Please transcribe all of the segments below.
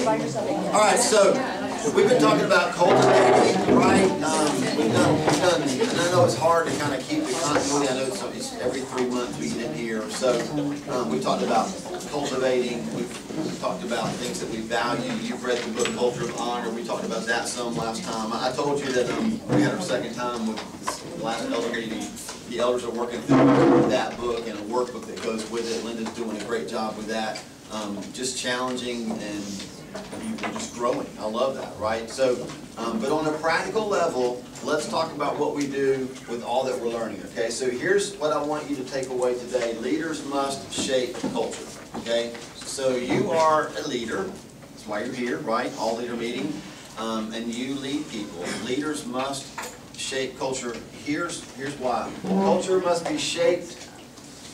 All right, so we've been talking about cultivating, right? We've done, and I know it's hard to kind of keep the continuity. I know it's every 3 months we get in here. So we talked about cultivating. We've talked about things that we value. You've read the book Culture of Honor. We talked about that some last time. I told you that we had our second time with the last elder meeting. The elders are working through that book and a workbook that goes with it. Linda's doing a great job with that. Just challenging and you're just growing. I love that, right? So, but on a practical level, let's talk about what we do with all that we're learning, okay? So here's what I want you to take away today. Leaders must shape culture, okay? So you are a leader. That's why you're here, right? All leader meeting. And you lead people. Leaders must shape culture. Here's why. Culture must be shaped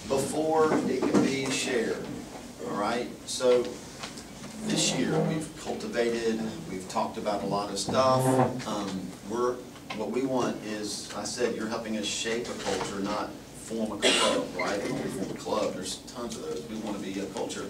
before it can be shared. All right, so this year we've cultivated, we've talked about a lot of stuff. What we want is, I said, you're helping us shape a culture, not form a club, right? We want to form a club. There's tons of those. We want to be a culture.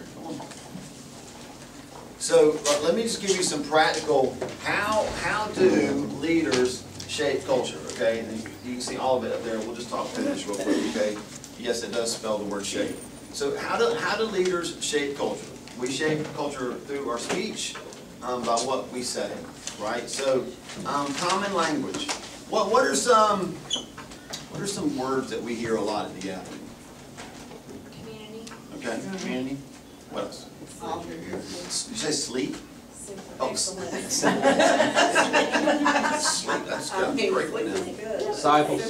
So let me just give you some practical, how do leaders shape culture, okay? And you can see all of it up there. We'll just talk through this real quick, okay? Yes, it does spell the word shape. So how do leaders shape culture? We shape culture through our speech, by what we say, right? So common language. What are some words that we hear a lot at the gathering? Community. Okay, community. What else? Did you say sleep? Oh, sleep. That's good. Disciples.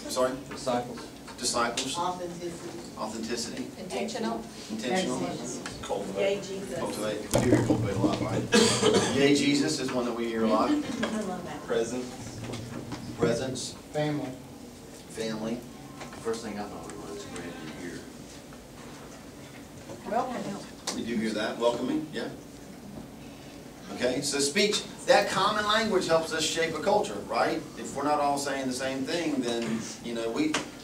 Sorry? Disciples. Disciples. Authenticity. Authenticity. Intentional. Intentional. Cultivate. Yay, Jesus. Cultivate. We do hear cultivate a lot, right? Yay, Jesus is one that we hear a lot. I love that. Presence. Presence. Family. Family. First thing I thought was great to hear. Welcome. We do hear that. Welcoming. Yeah. Okay, so speech, that common language helps us shape a culture, right? If we're not all saying the same thing, then, you know,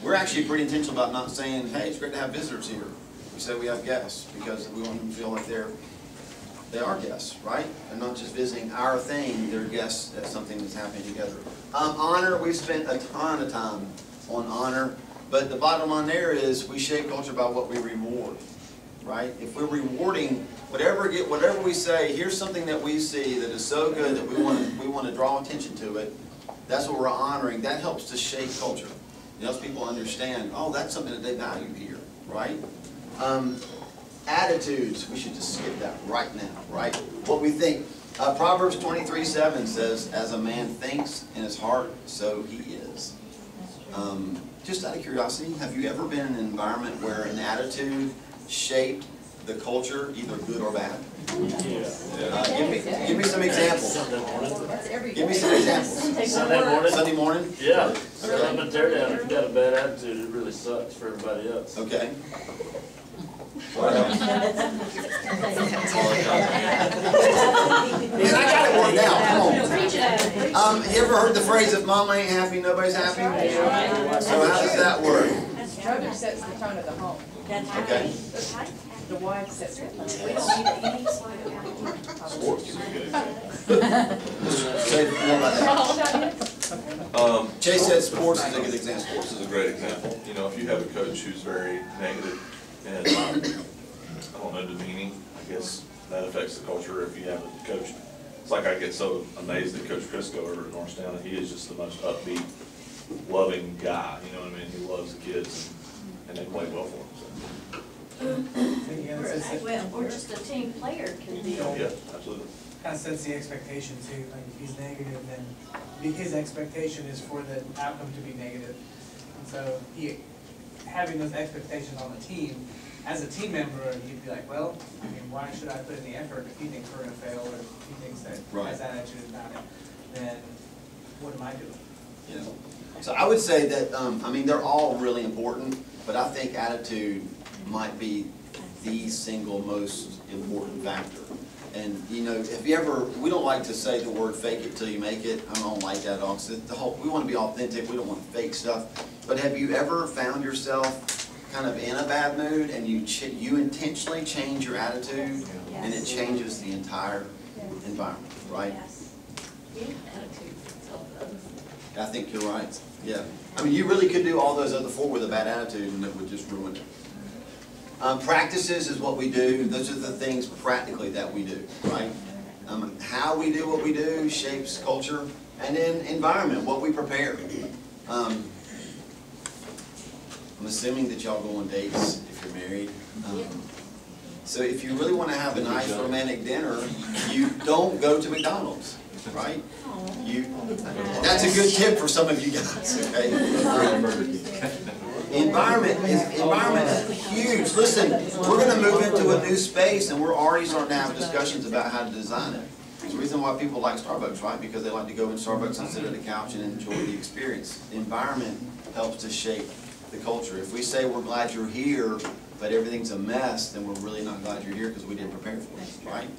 we're actually pretty intentional about not saying, hey, it's great to have visitors here. We say we have guests because we want them to feel like they are guests, right? They're not just visiting our thing, they're guests at something that's happening together. Honor, we've spent a ton of time on honor, but the bottom line there is we shape culture by what we reward, right? If we're rewarding whatever we say, here's something that we see that is so good that we want to draw attention to it. That's what we're honoring. That helps to shape culture. It helps people understand, oh, that's something that they value here, right? Attitudes, we should just skip that right now, right? What we think. Proverbs 23:7 says, as a man thinks in his heart, so he is. Just out of curiosity, have you ever been in an environment where an attitude shaped the culture, either good or bad? Give me some examples. Give me some examples. Sunday morning? Sunday morning? Yeah. I'm a teardown. If you got a bad attitude, it really sucks for everybody else. Okay. What else? Man, I got it worked out. Come on. You ever heard the phrase, if mama ain't happy, nobody's happy? So how does that work? Mother sets the tone of the home. Okay. The wife sets the tone. Sports is a good example. Say more about that. Chase said sports is a good example. Sports is a great example. You know, if you have a coach who's very negative and, I don't know, demeaning, I guess that affects the culture. If you have a coach, it's like I get so amazed at Coach Crisco over at Norristown, and he is just the most upbeat, loving guy. You know what I mean? He loves the kids, and they play well for him. Or just a team player can be. Yeah, absolutely. Kind of sets the expectation too. Like if he's negative, then his expectation is for the outcome to be negative. And so having those expectations on the team, as a team member, you'd be like, well, I mean, why should I put in the effort if he thinks we're going to fail or if he thinks that has attitude about it? Then what am I doing? Yeah. So I would say that I mean they're all really important, but I think attitude might be the single most important factor. And you know, if you ever, we don't like to say the word fake it till you make it. I don't like that at all, because we want to be authentic, we don't want fake stuff. But have you ever found yourself kind of in a bad mood and you intentionally change your attitude and it changes the entire environment, right? Yes. Yeah, attitude, self-love. I think you're right, yeah. I mean, you really could do all those other four with a bad attitude and it would just ruin it. Practices is what we do. Those are the things practically that we do, right? How we do what we do shapes culture. And then environment, what we prepare. I'm assuming that y'all go on dates if you're married. So if you really want to have a nice romantic dinner, you don't go to McDonald's, right? That's a good tip for some of you guys, okay? Environment is huge. Listen, we're going to move into a new space and we're already starting to have discussions about how to design it. There's a reason why people like Starbucks, right? Because they like to go in Starbucks and sit at the couch and enjoy the experience. Environment helps to shape the culture. If we say we're glad you're here, but everything's a mess, then we're really not glad you're here because we didn't prepare for it, right?